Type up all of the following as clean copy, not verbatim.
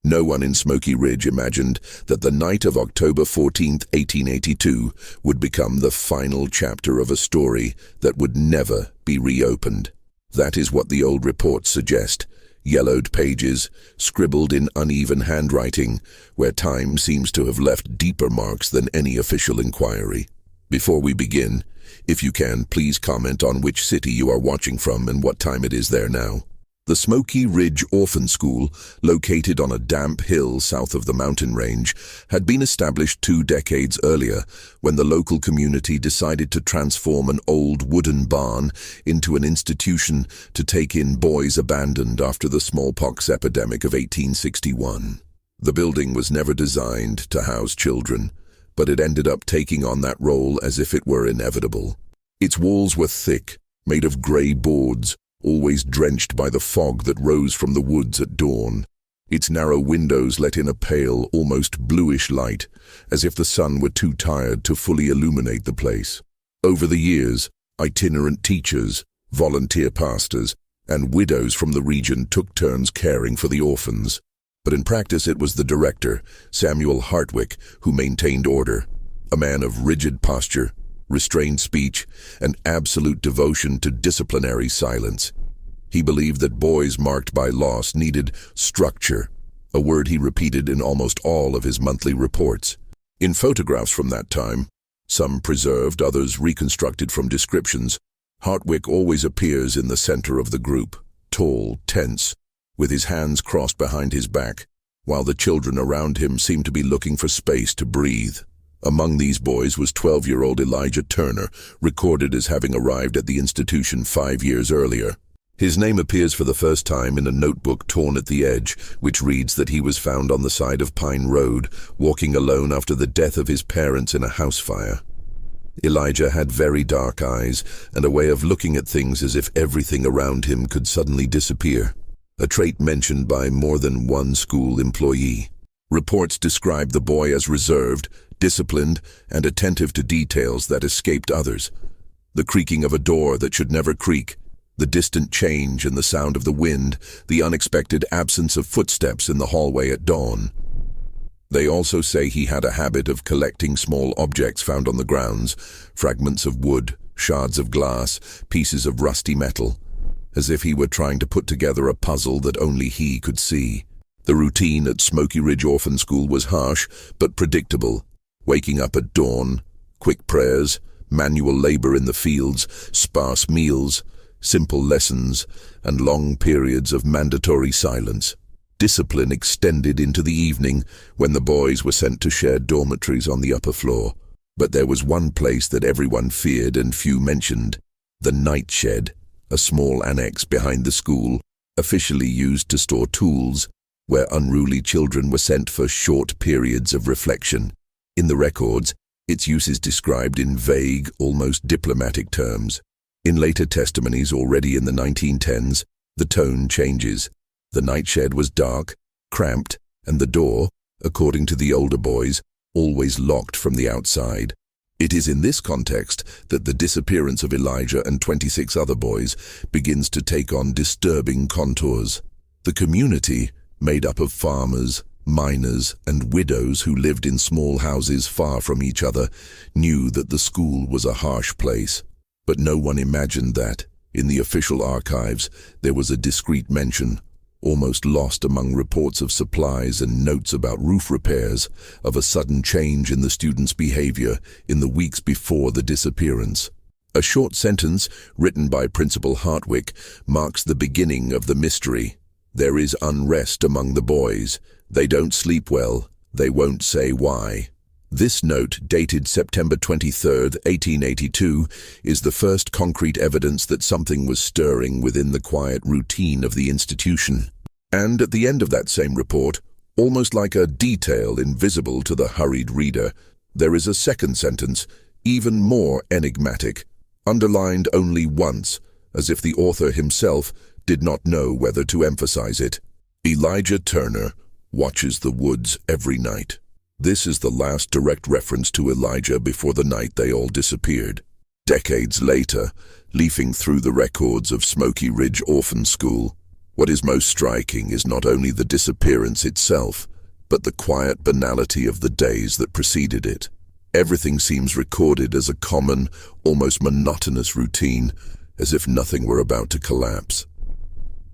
No one in Smoky Ridge imagined that the night of October 14, 1882 would become the final chapter of a story that would never be reopened. That is what the old reports suggest. Yellowed pages, scribbled in uneven handwriting, where time seems to have left deeper marks than any official inquiry. Before we begin, if you can, please comment on which city you are watching from and what time it is there now. The Smoky Ridge Orphan School, located on a damp hill south of the mountain range, had been established 2 decades earlier when the local community decided to transform an old wooden barn into an institution to take in boys abandoned after the smallpox epidemic of 1861. The building was never designed to house children, but it ended up taking on that role as if it were inevitable. Its walls were thick, made of gray boards, always drenched by the fog that rose from the woods at dawn. Its narrow windows let in a pale, almost bluish light, as if the sun were too tired to fully illuminate the place. Over the years, itinerant teachers, volunteer pastors, and widows from the region took turns caring for the orphans. But in practice it was the director, Samuel Hartwick, who maintained order. A man of rigid posture, restrained speech, and absolute devotion to disciplinary silence. He believed that boys marked by loss needed structure, a word he repeated in almost all of his monthly reports. In photographs from that time, some preserved, others reconstructed from descriptions, Hartwick always appears in the center of the group, tall, tense, with his hands crossed behind his back, while the children around him seemed to be looking for space to breathe. Among these boys was 12-year-old Elijah Turner, recorded as having arrived at the institution 5 years earlier. His name appears for the first time in a notebook torn at the edge, which reads that he was found on the side of Pine Road, walking alone after the death of his parents in a house fire. Elijah had very dark eyes and a way of looking at things as if everything around him could suddenly disappear, a trait mentioned by more than one school employee. Reports described the boy as reserved, disciplined, and attentive to details that escaped others. The creaking of a door that should never creak, the distant change in the sound of the wind, the unexpected absence of footsteps in the hallway at dawn. They also say he had a habit of collecting small objects found on the grounds, fragments of wood, shards of glass, pieces of rusty metal, as if he were trying to put together a puzzle that only he could see. The routine at Smoky Ridge Orphan School was harsh but predictable. Waking up at dawn, quick prayers, manual labor in the fields, sparse meals, simple lessons, and long periods of mandatory silence. Discipline extended into the evening when the boys were sent to shared dormitories on the upper floor. But there was one place that everyone feared and few mentioned: the night shed, a small annex behind the school, officially used to store tools, where unruly children were sent for short periods of reflection. In the records, its use is described in vague, almost diplomatic terms. In later testimonies, already in the 1910s, the tone changes. The night shed was dark, cramped, and the door, according to the older boys, always locked from the outside. It is in this context that the disappearance of Elijah and 26 other boys begins to take on disturbing contours. The community, made up of farmers, miners, and widows who lived in small houses far from each other, knew that the school was a harsh place. But no one imagined that, in the official archives, there was a discreet mention, almost lost among reports of supplies and notes about roof repairs, of a sudden change in the students' behavior in the weeks before the disappearance. A short sentence, written by Principal Hartwick, marks the beginning of the mystery. There is unrest among the boys. They don't sleep well. They won't say why. This note, dated September 23, 1882, is the first concrete evidence that something was stirring within the quiet routine of the institution. And at the end of that same report, almost like a detail invisible to the hurried reader, there is a second sentence, even more enigmatic, underlined only once, as if the author himself did not know whether to emphasize it. Elijah Turner watches the woods every night. This is the last direct reference to Elijah before the night they all disappeared. Decades later, leafing through the records of Smoky Ridge Orphan School, What is most striking is not only the disappearance itself, but the quiet banality of the days that preceded it. Everything seems recorded as a common, almost monotonous routine, as if nothing were about to collapse.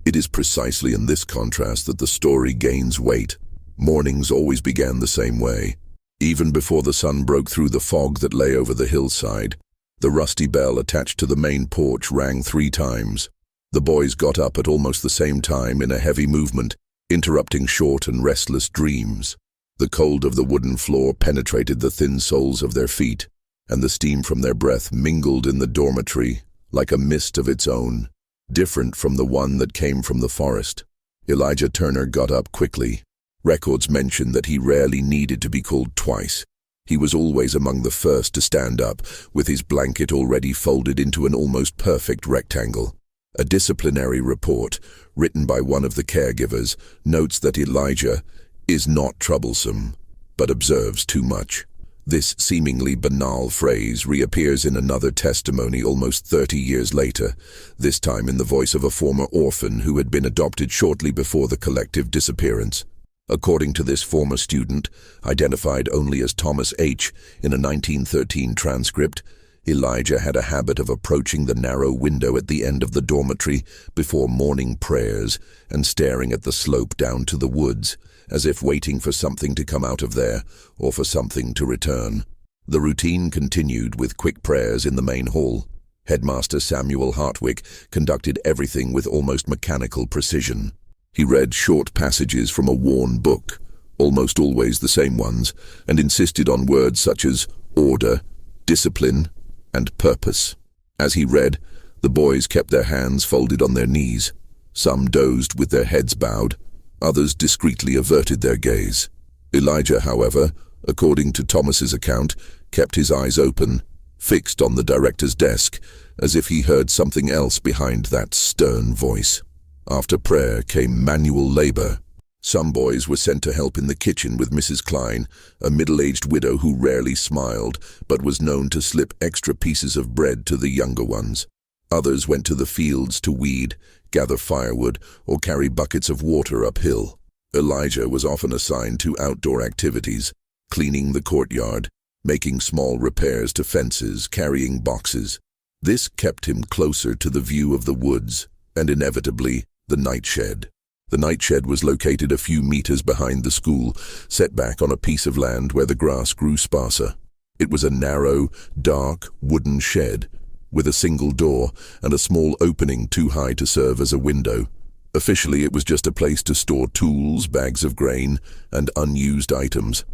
It is precisely in this contrast that the story gains weight. Mornings always began the same way. Even before the sun broke through the fog that lay over the hillside, the rusty bell attached to the main porch rang 3 times. The boys got up at almost the same time in a heavy movement, interrupting short and restless dreams. The cold of the wooden floor penetrated the thin soles of their feet, and the steam from their breath mingled in the dormitory like a mist of its own, different from the one that came from the forest. Elijah Turner got up quickly. Records mention that he rarely needed to be called twice. He was always among the first to stand up, with his blanket already folded into an almost perfect rectangle. A disciplinary report, written by one of the caregivers, notes that Elijah is not troublesome, but observes too much. This seemingly banal phrase reappears in another testimony almost 30 years later, this time in the voice of a former orphan who had been adopted shortly before the collective disappearance. According to this former student, identified only as Thomas H. in a 1913 transcript, Elijah had a habit of approaching the narrow window at the end of the dormitory before morning prayers and staring at the slope down to the woods, as if waiting for something to come out of there or for something to return. The routine continued with quick prayers in the main hall. Headmaster Samuel Hartwick conducted everything with almost mechanical precision. He read short passages from a worn book, almost always the same ones, and insisted on words such as order, discipline, and purpose. As he read, the boys kept their hands folded on their knees. Some dozed with their heads bowed, others discreetly averted their gaze. Elijah, however, according to Thomas's account, kept his eyes open, fixed on the director's desk, as if he heard something else behind that stern voice. After prayer came manual labor. Some boys were sent to help in the kitchen with Mrs. Klein, a middle-aged widow who rarely smiled, but was known to slip extra pieces of bread to the younger ones. Others went to the fields to weed, gather firewood, or carry buckets of water uphill. Elijah was often assigned to outdoor activities, cleaning the courtyard, making small repairs to fences, carrying boxes. This kept him closer to the view of the woods, and inevitably, the night shed. The night shed was located a few meters behind the school, set back on a piece of land where the grass grew sparser. It was a narrow, dark, wooden shed, with a single door and a small opening too high to serve as a window. Officially, it was just a place to store tools, bags of grain, and unused items.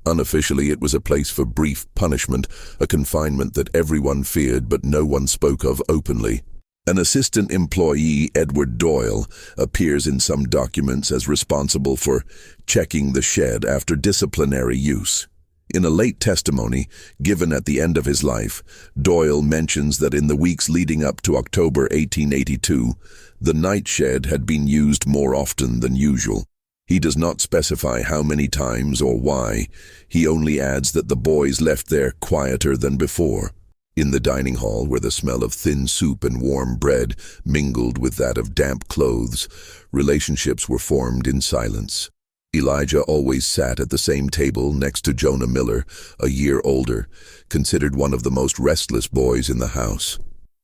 Unofficially, it was a place for brief punishment, a confinement that everyone feared but no one spoke of openly. An assistant employee, Edward Doyle, appears in some documents as responsible for checking the shed after disciplinary use. In a late testimony, given at the end of his life, Doyle mentions that in the weeks leading up to October 1882, the night shed had been used more often than usual. He does not specify how many times or why. He only adds that the boys left there quieter than before. In the dining hall, where the smell of thin soup and warm bread mingled with that of damp clothes, relationships were formed in silence. Elijah always sat at the same table next to Jonah Miller, a year older, considered one of the most restless boys in the house.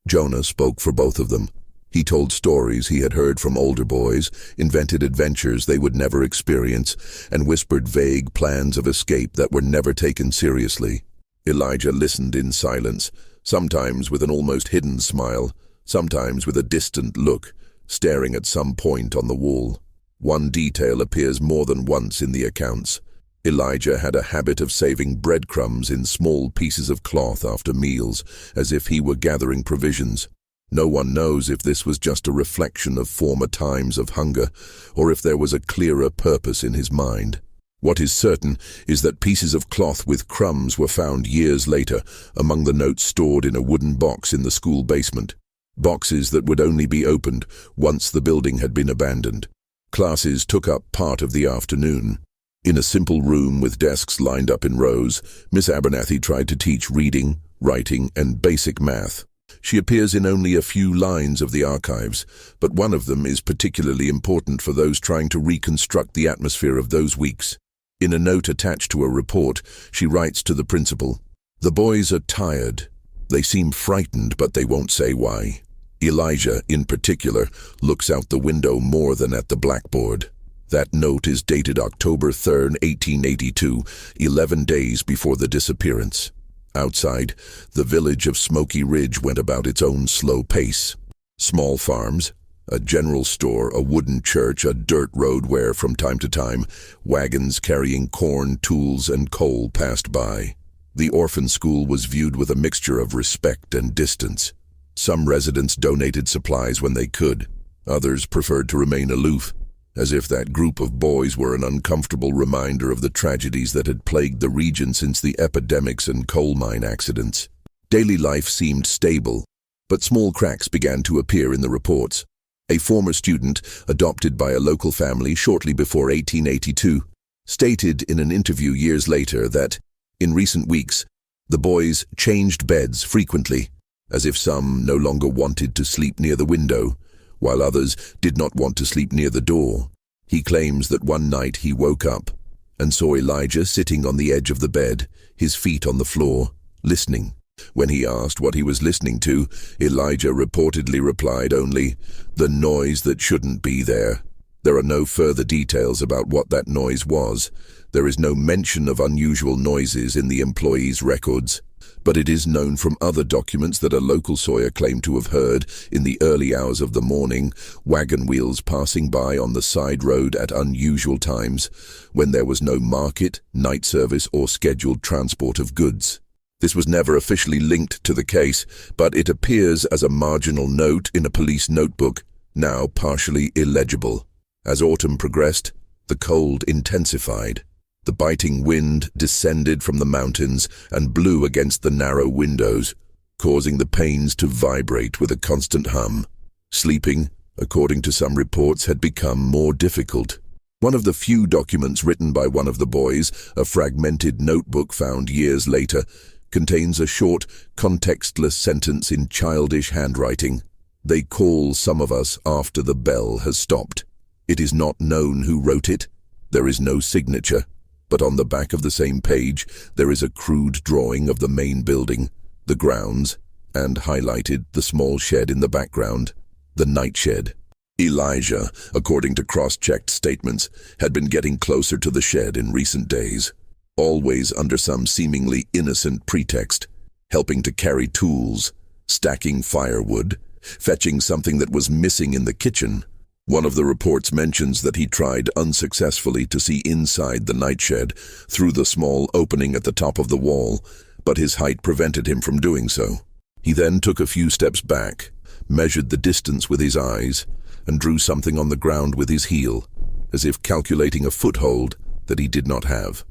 Jonah spoke for both of them. He told stories he had heard from older boys, invented adventures they would never experience, and whispered vague plans of escape that were never taken seriously. Elijah listened in silence, sometimes with an almost hidden smile, sometimes with a distant look, staring at some point on the wall. One detail appears more than once in the accounts. Elijah had a habit of saving breadcrumbs in small pieces of cloth after meals, as if he were gathering provisions. No one knows if this was just a reflection of former times of hunger, or if there was a clearer purpose in his mind. What is certain is that pieces of cloth with crumbs were found years later among the notes stored in a wooden box in the school basement. Boxes that would only be opened once the building had been abandoned. Classes took up part of the afternoon. In a simple room with desks lined up in rows, Miss Abernathy tried to teach reading, writing, and basic math. She appears in only a few lines of the archives, but one of them is particularly important for those trying to reconstruct the atmosphere of those weeks. In a note attached to a report, she writes to the principal, "The boys are tired. They seem frightened, but they won't say why." Elijah, in particular, looks out the window more than at the blackboard. That note is dated October 3rd, 1882, 11 days before the disappearance. Outside, the village of Smoky Ridge went about its own slow pace. Small farms, a general store, a wooden church, a dirt road where, from time to time, wagons carrying corn, tools, and coal passed by. The orphan school was viewed with a mixture of respect and distance. Some residents donated supplies when they could. Others preferred to remain aloof, as if that group of boys were an uncomfortable reminder of the tragedies that had plagued the region since the epidemics and coal mine accidents. Daily life seemed stable, but small cracks began to appear in the reports. A former student, adopted by a local family shortly before 1882, stated in an interview years later that, in recent weeks, the boys changed beds frequently, as if some no longer wanted to sleep near the window, while others did not want to sleep near the door. He claims that one night he woke up and saw Elijah sitting on the edge of the bed, his feet on the floor, listening. When he asked what he was listening to, Elijah reportedly replied only, "The noise that shouldn't be there." There are no further details about what that noise was. There is no mention of unusual noises in the employees' records, but it is known from other documents that a local sawyer claimed to have heard, in the early hours of the morning, wagon wheels passing by on the side road at unusual times, when there was no market, night service, or scheduled transport of goods. This was never officially linked to the case, but it appears as a marginal note in a police notebook, now partially illegible. As autumn progressed, the cold intensified. The biting wind descended from the mountains and blew against the narrow windows, causing the panes to vibrate with a constant hum. Sleeping, according to some reports, had become more difficult. One of the few documents written by one of the boys, a fragmented notebook found years later, contains a short, contextless sentence in childish handwriting. "They call some of us after the bell has stopped." It is not known who wrote it. There is no signature. But on the back of the same page, there is a crude drawing of the main building, the grounds, and highlighted the small shed in the background, the night shed. Elijah, according to cross-checked statements, had been getting closer to the shed in recent days, always under some seemingly innocent pretext, helping to carry tools, stacking firewood, fetching something that was missing in the kitchen. One of the reports mentions that he tried unsuccessfully to see inside the night shed through the small opening at the top of the wall, but his height prevented him from doing so. He then took a few steps back, measured the distance with his eyes, and drew something on the ground with his heel, as if calculating a foothold that he did not have.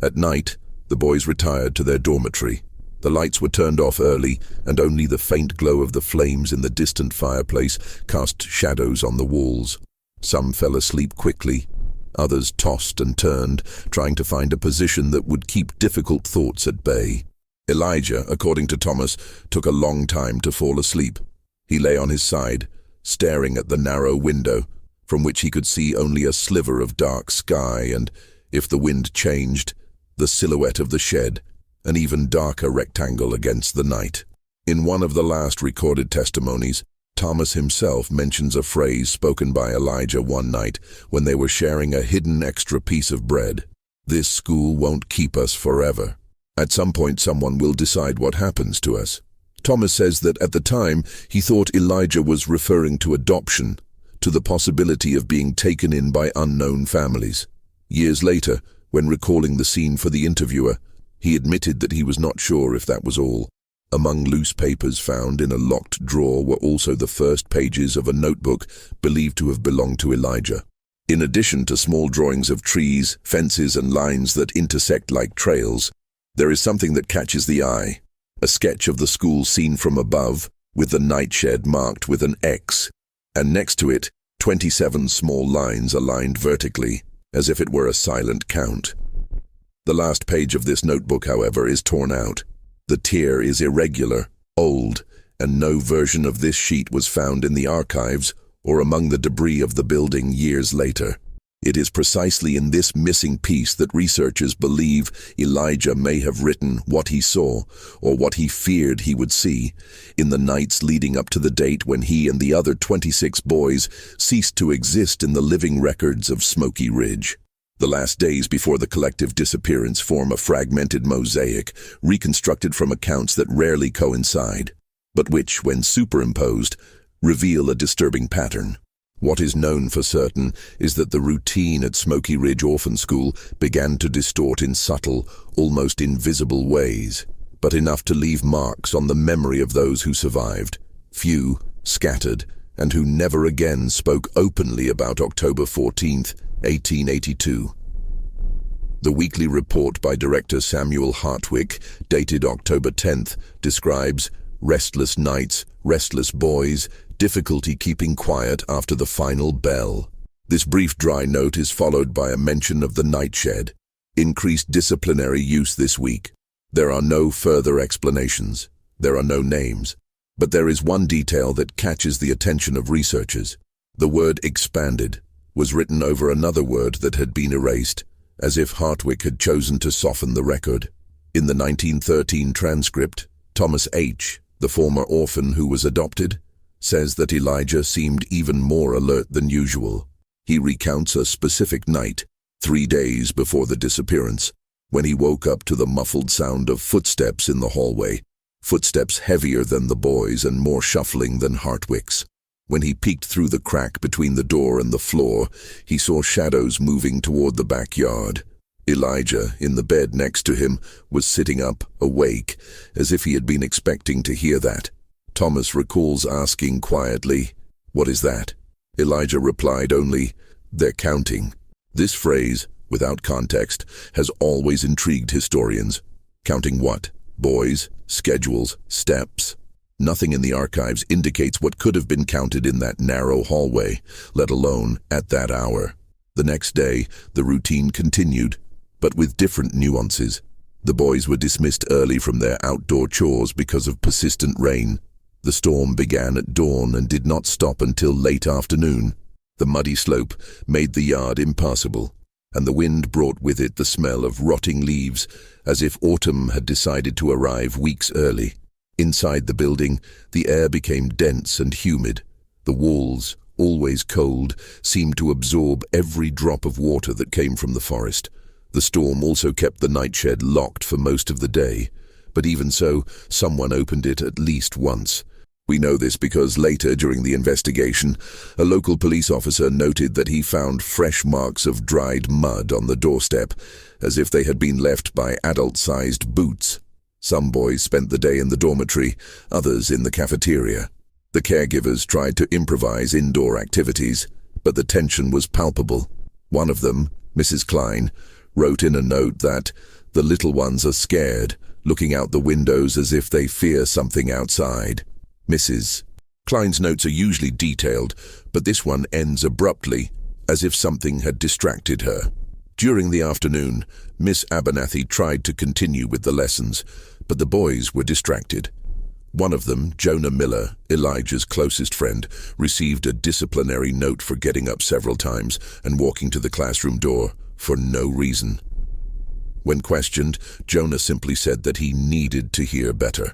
At night, the boys retired to their dormitory. The lights were turned off early, and only the faint glow of the flames in the distant fireplace cast shadows on the walls. Some fell asleep quickly. Others tossed and turned, trying to find a position that would keep difficult thoughts at bay. Elijah, according to Thomas, took a long time to fall asleep. He lay on his side, staring at the narrow window, from which he could see only a sliver of dark sky and, if the wind changed, the silhouette of the shed, an even darker rectangle against the night. In one of the last recorded testimonies, Thomas himself mentions a phrase spoken by Elijah one night when they were sharing a hidden extra piece of bread. "This school won't keep us forever. At some point someone will decide what happens to us." Thomas says that at the time he thought Elijah was referring to adoption, to the possibility of being taken in by unknown families. Years later, when recalling the scene for the interviewer, he admitted that he was not sure if that was all. Among loose papers found in a locked drawer were also the first pages of a notebook believed to have belonged to Elijah. In addition to small drawings of trees, fences, and lines that intersect like trails, there is something that catches the eye. A sketch of the school seen from above, with the night shed marked with an X, and next to it, 27 small lines aligned vertically, as if it were a silent count. The last page of this notebook, however, is torn out. The tear is irregular, old, and no version of this sheet was found in the archives or among the debris of the building years later. It is precisely in this missing piece that researchers believe Elijah may have written what he saw, or what he feared he would see, in the nights leading up to the date when he and the other 26 boys ceased to exist in the living records of Smoky Ridge. The last days before the collective disappearance form a fragmented mosaic, reconstructed from accounts that rarely coincide, but which, when superimposed, reveal a disturbing pattern. What is known for certain is that the routine at Smoky Ridge Orphan School began to distort in subtle, almost invisible ways, but enough to leave marks on the memory of those who survived, few, scattered, and who never again spoke openly about October 14th, 1882. The weekly report by director Samuel Hartwick, dated October 10th, describes restless nights, restless boys, difficulty keeping quiet after the final bell. This brief dry note is followed by a mention of the night shed. Increased disciplinary use this week. There are no further explanations. There are no names. But there is one detail that catches the attention of researchers. The word expanded was written over another word that had been erased, as if Hartwick had chosen to soften the record. In the 1913 transcript, Thomas H., the former orphan who was adopted, says that Elijah seemed even more alert than usual. He recounts a specific night, 3 days before the disappearance, when he woke up to the muffled sound of footsteps in the hallway, footsteps heavier than the boys and more shuffling than Hartwick's. When he peeked through the crack between the door and the floor, he saw shadows moving toward the backyard. Elijah, in the bed next to him, was sitting up, awake, as if he had been expecting to hear that. Thomas recalls asking quietly, "What is that?" Elijah replied only, "They're counting." This phrase, without context, has always intrigued historians. Counting what? Boys? Schedules? Steps? Nothing in the archives indicates what could have been counted in that narrow hallway, let alone at that hour. The next day, the routine continued, but with different nuances. The boys were dismissed early from their outdoor chores because of persistent rain. The storm began at dawn and did not stop until late afternoon. The muddy slope made the yard impassable, and the wind brought with it the smell of rotting leaves, as if autumn had decided to arrive weeks early. Inside the building, the air became dense and humid. The walls, always cold, seemed to absorb every drop of water that came from the forest. The storm also kept the night shed locked for most of the day, but even so, someone opened it at least once. We know this because later during the investigation, a local police officer noted that he found fresh marks of dried mud on the doorstep, as if they had been left by adult-sized boots. Some boys spent the day in the dormitory, others in the cafeteria. The caregivers tried to improvise indoor activities, but the tension was palpable. One of them, Mrs. Klein, wrote in a note that the little ones are scared, looking out the windows as if they fear something outside. Mrs. Klein's notes are usually detailed, but this one ends abruptly, as if something had distracted her. During the afternoon, Miss Abernathy tried to continue with the lessons, but the boys were distracted. One of them, Jonah Miller, Elijah's closest friend, received a disciplinary note for getting up several times and walking to the classroom door for no reason. When questioned, Jonah simply said that he needed to hear better.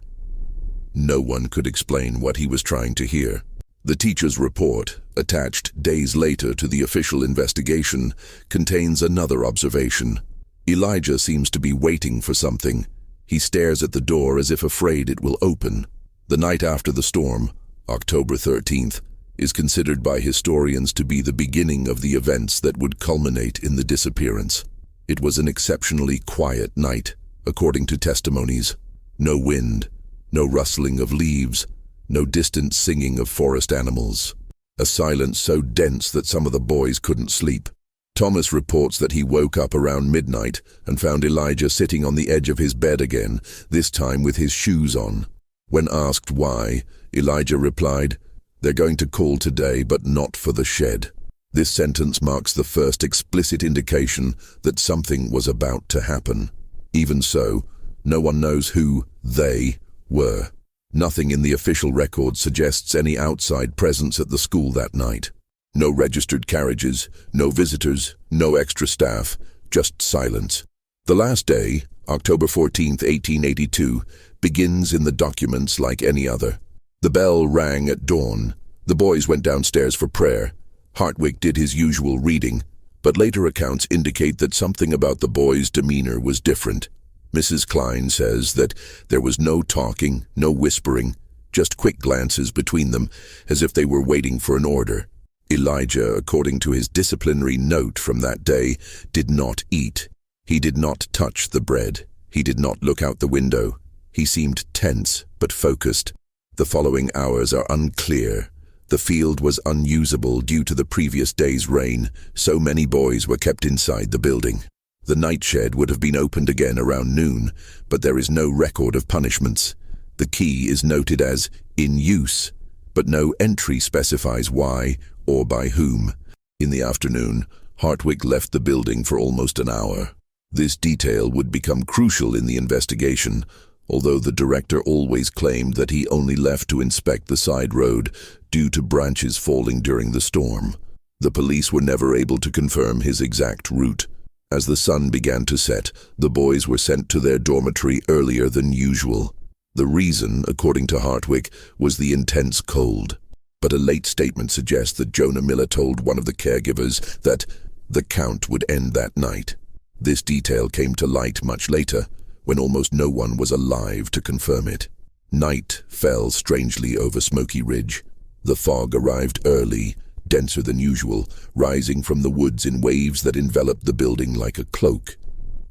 No one could explain what he was trying to hear. The teacher's report, attached days later to the official investigation, contains another observation. Elijah seems to be waiting for something. He stares at the door as if afraid it will open. The night after the storm, October 13th, is considered by historians to be the beginning of the events that would culminate in the disappearance. It was an exceptionally quiet night, according to testimonies. No wind, no rustling of leaves, no distant singing of forest animals. A silence so dense that some of the boys couldn't sleep. Thomas reports that he woke up around midnight and found Elijah sitting on the edge of his bed again, this time with his shoes on. When asked why, Elijah replied, "They're going to call today, but not for the shed." This sentence marks the first explicit indication that something was about to happen. Even so, no one knows who they were. Nothing in the official record suggests any outside presence at the school that night. No registered carriages, no visitors, no extra staff, just silence. The last day, October 14th, 1882, begins in the documents like any other. The bell rang at dawn. The boys went downstairs for prayer. Hartwig did his usual reading, but later accounts indicate that something about the boys' demeanor was different. Mrs. Klein says that there was no talking, no whispering, just quick glances between them, as if they were waiting for an order. Elijah, according to his disciplinary note from that day, did not eat. He did not touch the bread. He did not look out the window. He seemed tense, but focused. The following hours are unclear. The field was unusable due to the previous day's rain. So many boys were kept inside the building. The night shed would have been opened again around noon, but there is no record of punishments. The key is noted as in use, but no entry specifies why or by whom. In the afternoon, Hartwig left the building for almost an hour. This detail would become crucial in the investigation, although the director always claimed that he only left to inspect the side road due to branches falling during the storm. The police were never able to confirm his exact route. As the sun began to set, the boys were sent to their dormitory earlier than usual. The reason, according to Hartwig, was the intense cold. But a late statement suggests that Jonah Miller told one of the caregivers that the count would end that night. This detail came to light much later, when almost no one was alive to confirm it. Night fell strangely over Smoky Ridge. The fog arrived early, denser than usual, rising from the woods in waves that enveloped the building like a cloak.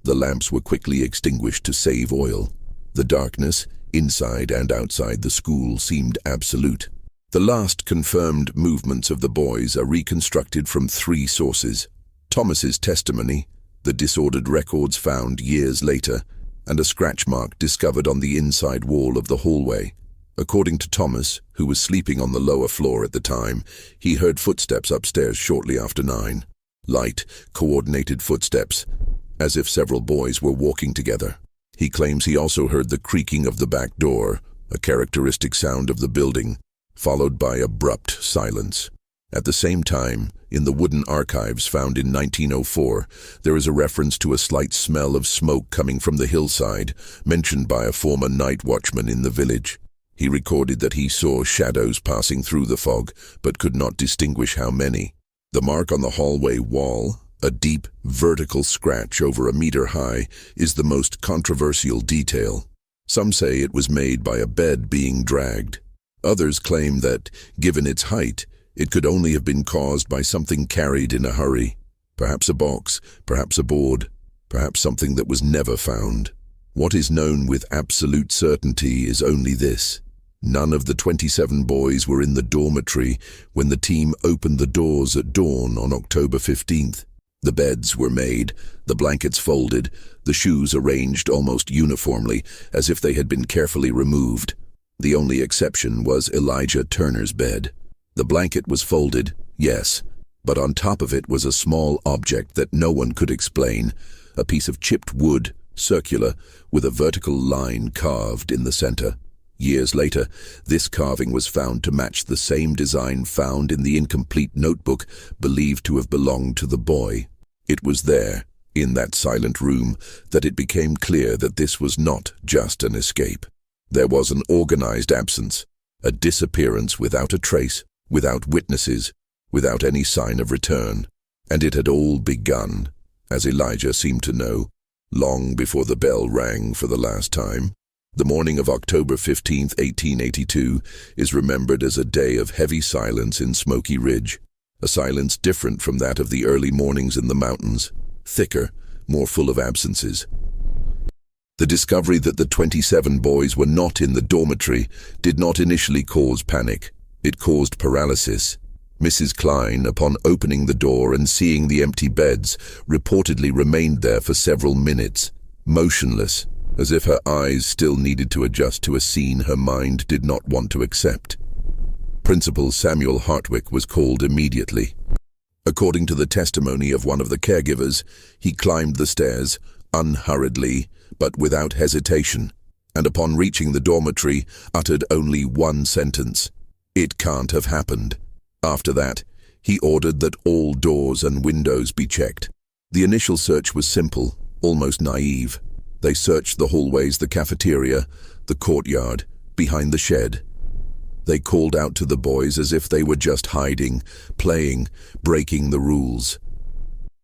The lamps were quickly extinguished to save oil. The darkness, inside and outside the school, seemed absolute. The last confirmed movements of the boys are reconstructed from 3 sources: Thomas's testimony, the disordered records found years later, and a scratch mark discovered on the inside wall of the hallway. According to Thomas, who was sleeping on the lower floor at the time, he heard footsteps upstairs shortly after 9. Light, coordinated footsteps, as if several boys were walking together. He claims he also heard the creaking of the back door, a characteristic sound of the building, followed by abrupt silence. At the same time, in the wooden archives found in 1904, there is a reference to a slight smell of smoke coming from the hillside, mentioned by a former night watchman in the village. He recorded that he saw shadows passing through the fog, but could not distinguish how many. The mark on the hallway wall, a deep, vertical scratch over a meter high, is the most controversial detail. Some say it was made by a bed being dragged. Others claim that, given its height, it could only have been caused by something carried in a hurry. Perhaps a box, perhaps a board, perhaps something that was never found. What is known with absolute certainty is only this: none of the 27 boys were in the dormitory when the team opened the doors at dawn on October 15th. The beds were made, the blankets folded, the shoes arranged almost uniformly, as if they had been carefully removed. The only exception was Elijah Turner's bed. The blanket was folded, yes, but on top of it was a small object that no one could explain, a piece of chipped wood, circular, with a vertical line carved in the center. Years later, this carving was found to match the same design found in the incomplete notebook believed to have belonged to the boy. It was there, in that silent room, that it became clear that this was not just an escape. There was an organized absence, a disappearance without a trace, without witnesses, without any sign of return. And it had all begun, as Elijah seemed to know, long before the bell rang for the last time. The morning of October 15, 1882, is remembered as a day of heavy silence in Smoky Ridge, a silence different from that of the early mornings in the mountains, thicker, more full of absences. The discovery that the 27 boys were not in the dormitory did not initially cause panic. It caused paralysis. Mrs. Klein, upon opening the door and seeing the empty beds, reportedly remained there for several minutes, motionless, as if her eyes still needed to adjust to a scene her mind did not want to accept. Principal Samuel Hartwig was called immediately. According to the testimony of one of the caregivers, he climbed the stairs, unhurriedly, but without hesitation. and upon reaching the dormitory, uttered only one sentence: "It can't have happened." After that, he ordered that all doors and windows be checked. The initial search was simple, almost naive. They searched the hallways, the cafeteria, the courtyard, behind the shed. They called out to the boys as if they were just hiding, playing, breaking the rules.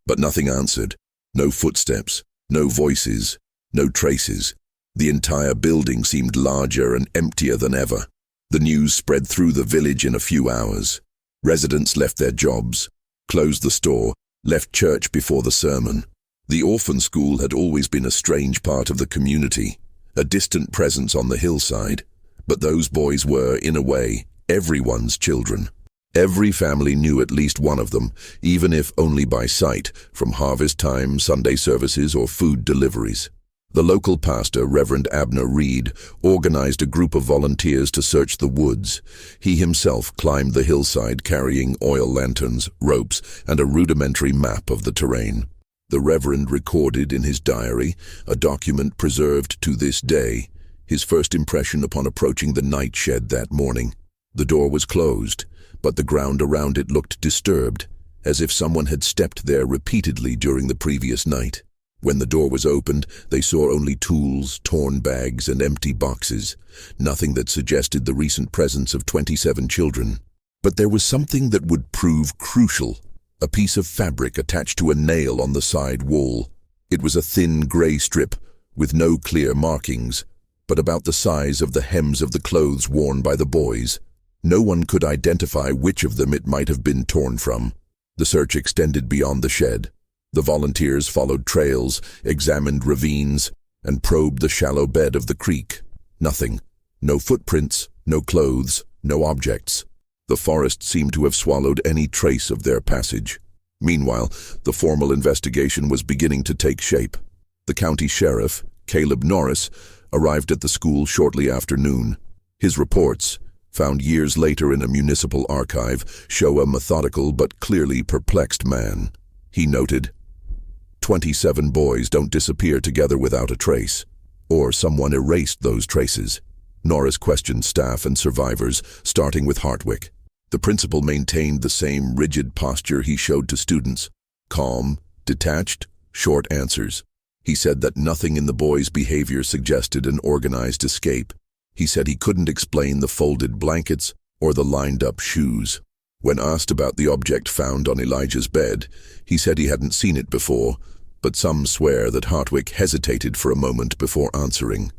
But nothing answered. No footsteps, no voices, no traces. The entire building seemed larger and emptier than ever. The news spread through the village in a few hours. Residents left their jobs, closed the store, left church before the sermon. The orphan school had always been a strange part of the community, a distant presence on the hillside. But those boys were, in a way, everyone's children. Every family knew at least one of them, even if only by sight, from harvest time, Sunday services, or food deliveries. The local pastor, Reverend Abner Reed, organized a group of volunteers to search the woods. He himself climbed the hillside carrying oil lanterns, ropes, and a rudimentary map of the terrain. The Reverend recorded in his diary, a document preserved to this day, his first impression upon approaching the night shed that morning. The door was closed, but the ground around it looked disturbed, as if someone had stepped there repeatedly during the previous night. When the door was opened, they saw only tools, torn bags, and empty boxes, nothing that suggested the recent presence of 27 children. But there was something that would prove crucial: a piece of fabric attached to a nail on the side wall. It was a thin gray strip, with no clear markings, but about the size of the hems of the clothes worn by the boys. No one could identify which of them it might have been torn from. The search extended beyond the shed. The volunteers followed trails, examined ravines, and probed the shallow bed of the creek. Nothing. No footprints, no clothes, no objects. The forest seemed to have swallowed any trace of their passage. Meanwhile, the formal investigation was beginning to take shape. The county sheriff, Caleb Norris, arrived at the school shortly after noon. His reports, found years later in a municipal archive, show a methodical but clearly perplexed man. He noted, 27 boys don't disappear together without a trace, or someone erased those traces. Norris questioned staff and survivors, starting with Hartwick. The principal maintained the same rigid posture he showed to students: calm, detached, short answers. He said that nothing in the boys' behavior suggested an organized escape. He said he couldn't explain the folded blankets or the lined-up shoes. When asked about the object found on Elijah's bed, he said he hadn't seen it before, but some swear that Hartwick hesitated for a moment before answering.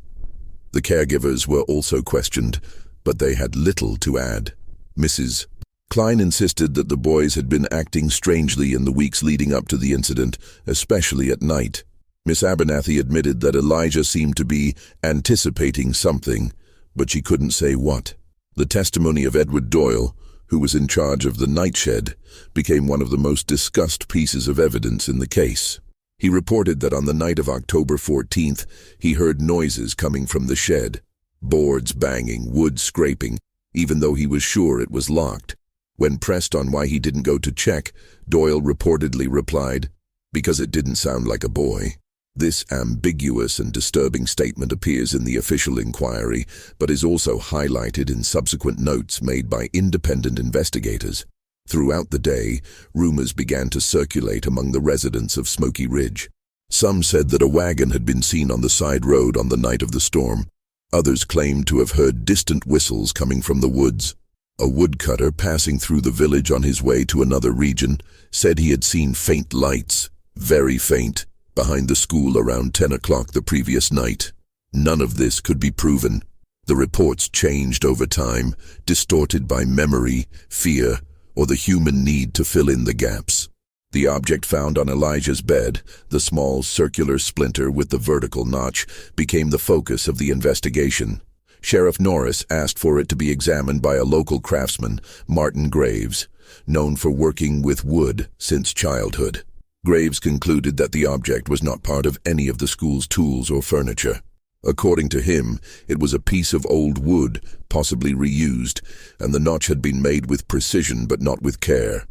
The caregivers were also questioned, but they had little to add. Mrs. Klein insisted that the boys had been acting strangely in the weeks leading up to the incident, especially at night. Miss Abernathy admitted that Elijah seemed to be anticipating something, but she couldn't say what. The testimony of Edward Doyle, who was in charge of the night shed, became one of the most discussed pieces of evidence in the case. He reported that on the night of October 14th, he heard noises coming from the shed, boards banging, wood scraping, even though he was sure it was locked. When pressed on why he didn't go to check, Doyle reportedly replied, "Because it didn't sound like a boy." This ambiguous and disturbing statement appears in the official inquiry, but is also highlighted in subsequent notes made by independent investigators. Throughout the day, rumors began to circulate among the residents of Smoky Ridge. Some said that a wagon had been seen on the side road on the night of the storm. Others claimed to have heard distant whistles coming from the woods. A woodcutter passing through the village on his way to another region said he had seen faint lights, very faint, behind the school around 10 o'clock the previous night. None of this could be proven. The reports changed over time, distorted by memory, fear, or the human need to fill in the gaps. The object found on Elijah's bed, the small circular splinter with the vertical notch, became the focus of the investigation. Sheriff Norris asked for it to be examined by a local craftsman, Martin Graves, known for working with wood since childhood. Graves concluded that the object was not part of any of the school's tools or furniture. According to him, it was a piece of old wood, possibly reused, and the notch had been made with precision but not with care,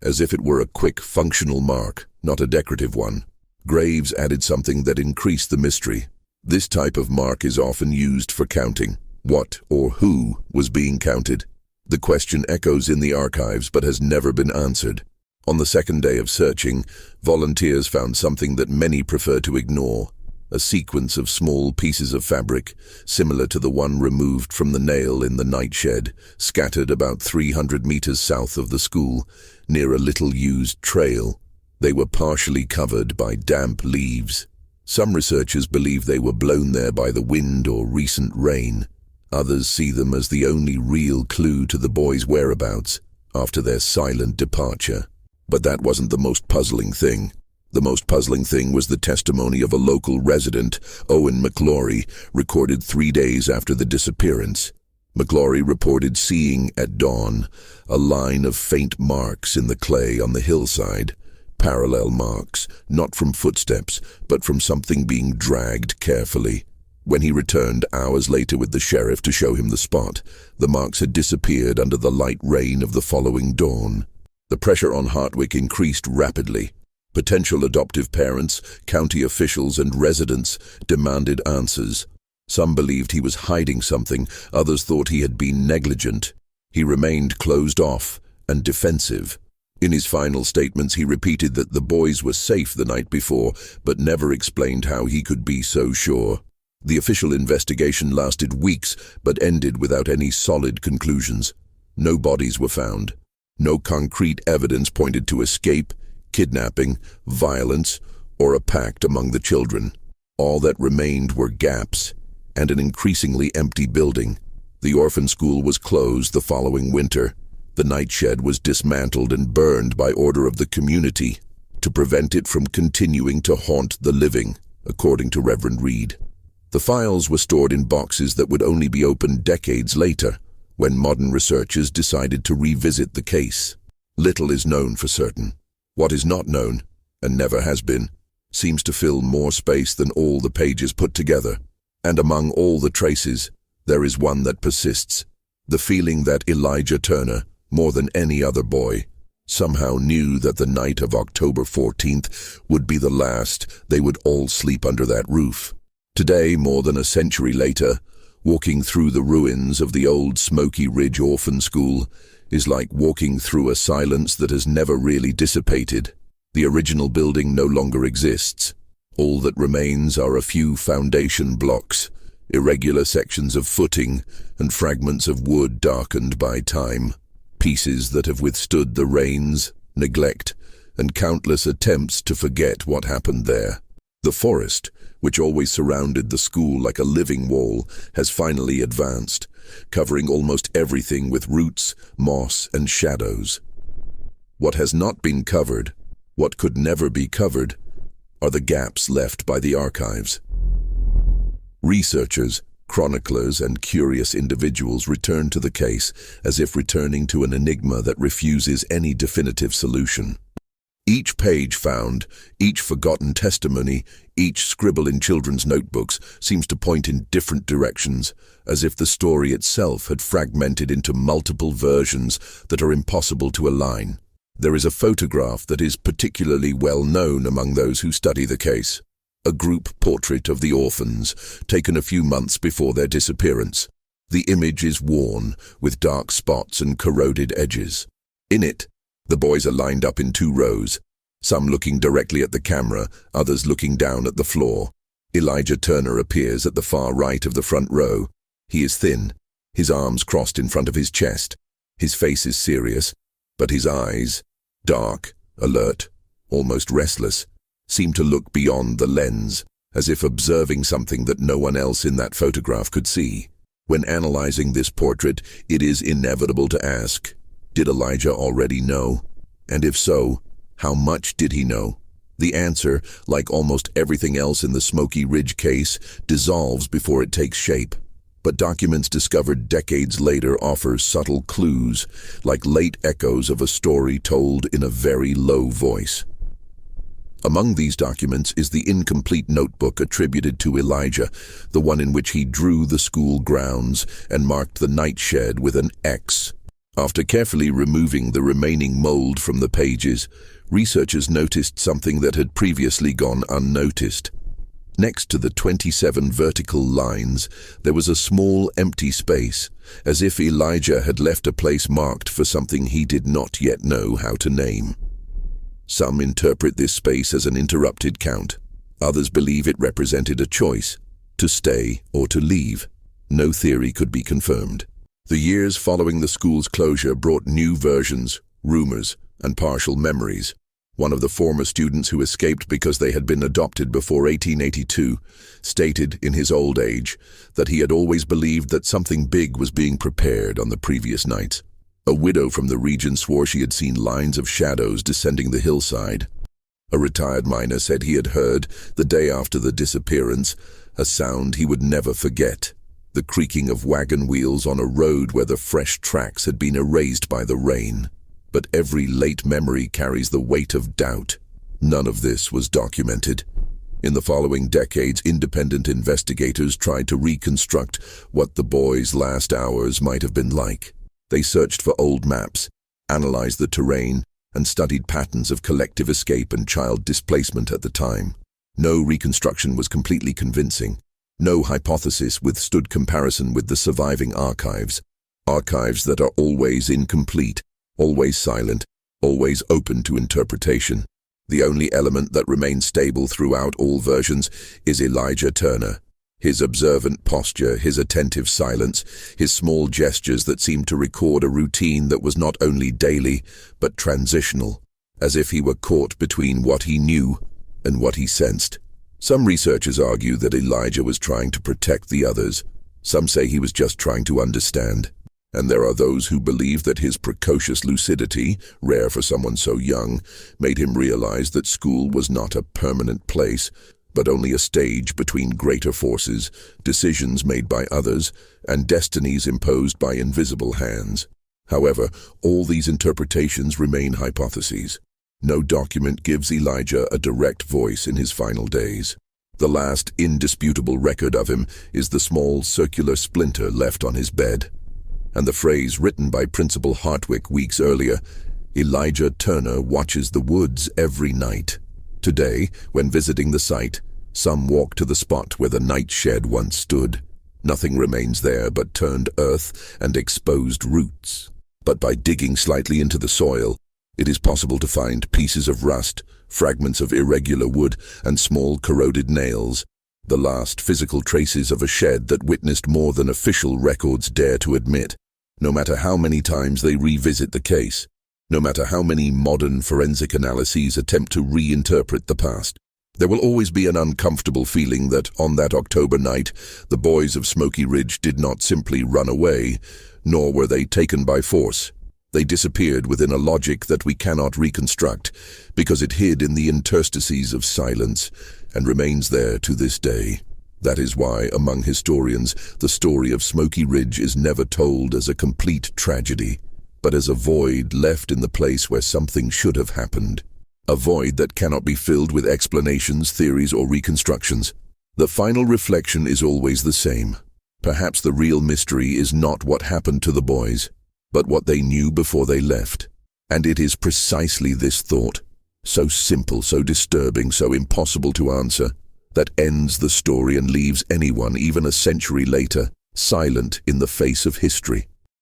as if it were a quick, functional mark, not a decorative one. Graves added something that increased the mystery. This type of mark is often used for counting. What or who was being counted? The question echoes in the archives but has never been answered. On the second day of searching, volunteers found something that many prefer to ignore: a sequence of small pieces of fabric, similar to the one removed from the nail in the night shed, scattered about 300 meters south of the school, near a little-used trail. They were partially covered by damp leaves. Some researchers believe they were blown there by the wind or recent rain. Others see them as the only real clue to the boys' whereabouts after their silent departure. But that wasn't the most puzzling thing. The most puzzling thing was the testimony of a local resident, Owen McLaury, recorded 3 days after the disappearance. McLaury reported seeing at dawn a line of faint marks in the clay on the hillside. Parallel marks, not from footsteps, but from something being dragged carefully. When he returned hours later with the sheriff to show him the spot, the marks had disappeared under the light rain of the following dawn. The pressure on Hartwick increased rapidly. Potential adoptive parents, county officials, and residents demanded answers. Some believed he was hiding something, others thought he had been negligent. He remained closed off and defensive. In his final statements, he repeated that the boys were safe the night before, but never explained how he could be so sure. The official investigation lasted weeks, but ended without any solid conclusions. No bodies were found. No concrete evidence pointed to escape, kidnapping, violence, or a pact among the children. All that remained were gaps and an increasingly empty building. The orphan school was closed the following winter. The night shed was dismantled and burned by order of the community to prevent it from continuing to haunt the living, according to Reverend Reed. The files were stored in boxes that would only be opened decades later, when modern researchers decided to revisit the case. Little is known for certain. What is not known, and never has been, seems to fill more space than all the pages put together. And among all the traces, there is one that persists: the feeling that Elijah Turner, more than any other boy, somehow knew that the night of October 14th would be the last they would all sleep under that roof. Today, more than a century later, walking through the ruins of the old Smoky Ridge Orphan School is like walking through a silence that has never really dissipated. The original building no longer exists. All that remains are a few foundation blocks, irregular sections of footing, and fragments of wood darkened by time. Pieces that have withstood the rains, neglect, and countless attempts to forget what happened there. The forest, which always surrounded the school like a living wall, has finally advanced, covering almost everything with roots, moss, and shadows. What has not been covered, what could never be covered, are the gaps left by the archives. Researchers, chroniclers, and curious individuals return to the case as if returning to an enigma that refuses any definitive solution. Each page found, each forgotten testimony, each scribble in children's notebooks seems to point in different directions, as if the story itself had fragmented into multiple versions that are impossible to align. There is a photograph that is particularly well known among those who study the case. A group portrait of the orphans, taken a few months before their disappearance. The image is worn, with dark spots and corroded edges. In it, the boys are lined up in 2 rows, some looking directly at the camera, others looking down at the floor. Elijah Turner appears at the far right of the front row. He is thin, his arms crossed in front of his chest. His face is serious, but his eyes, dark, alert, almost restless, seem to look beyond the lens, as if observing something that no one else in that photograph could see. When analyzing this portrait, it is inevitable to ask, did Elijah already know? And if so, how much did he know? The answer, like almost everything else in the Smoky Ridge case, dissolves before it takes shape. But documents discovered decades later offer subtle clues, like late echoes of a story told in a very low voice. Among these documents is the incomplete notebook attributed to Elijah, the one in which he drew the school grounds and marked the night shed with an X. After carefully removing the remaining mold from the pages, researchers noticed something that had previously gone unnoticed. Next to the 27 vertical lines, there was a small empty space, as if Elijah had left a place marked for something he did not yet know how to name. Some interpret this space as an interrupted count. Others believe it represented a choice, to stay or to leave. No theory could be confirmed. The years following the school's closure brought new versions, rumors, and partial memories. One of the former students who escaped because they had been adopted before 1882 stated in his old age that he had always believed that something big was being prepared on the previous nights. A widow from the region swore she had seen lines of shadows descending the hillside. A retired miner said he had heard, the day after the disappearance, a sound he would never forget: the creaking of wagon wheels on a road where the fresh tracks had been erased by the rain. But every late memory carries the weight of doubt. None of this was documented. In the following decades, independent investigators tried to reconstruct what the boys' last hours might have been like. They searched for old maps, analyzed the terrain, and studied patterns of collective escape and child displacement at the time. No reconstruction was completely convincing. No hypothesis withstood comparison with the surviving archives. Archives that are always incomplete, always silent, always open to interpretation. The only element that remains stable throughout all versions is Elijah Turner. His observant posture, his attentive silence, his small gestures that seemed to record a routine that was not only daily, but transitional, as if he were caught between what he knew and what he sensed. Some researchers argue that Elijah was trying to protect the others. Some say he was just trying to understand. And there are those who believe that his precocious lucidity, rare for someone so young, made him realize that school was not a permanent place, but only a stage between greater forces, decisions made by others, and destinies imposed by invisible hands. However, all these interpretations remain hypotheses. No document gives Elijah a direct voice in his final days. The last indisputable record of him is the small circular splinter left on his bed. And the phrase written by Principal Hartwick weeks earlier, "Elijah Turner watches the woods every night." Today, when visiting the site, some walk to the spot where the night shed once stood. Nothing remains there but turned earth and exposed roots. But by digging slightly into the soil, it is possible to find pieces of rust, fragments of irregular wood, and small corroded nails. The last physical traces of a shed that witnessed more than official records dare to admit. No matter how many times they revisit the case, no matter how many modern forensic analyses attempt to reinterpret the past, there will always be an uncomfortable feeling that on that October night, the boys of Smoky Ridge did not simply run away, nor were they taken by force. They disappeared within a logic that we cannot reconstruct, because it hid in the interstices of silence and remains there to this day. That is why, among historians, the story of Smoky Ridge is never told as a complete tragedy, but as a void left in the place where something should have happened. A void that cannot be filled with explanations, theories, or reconstructions. The final reflection is always the same. Perhaps the real mystery is not what happened to the boys, but what they knew before they left. And it is precisely this thought, so simple, so disturbing, so impossible to answer, that ends the story and leaves anyone, even a century later, silent in the face of history.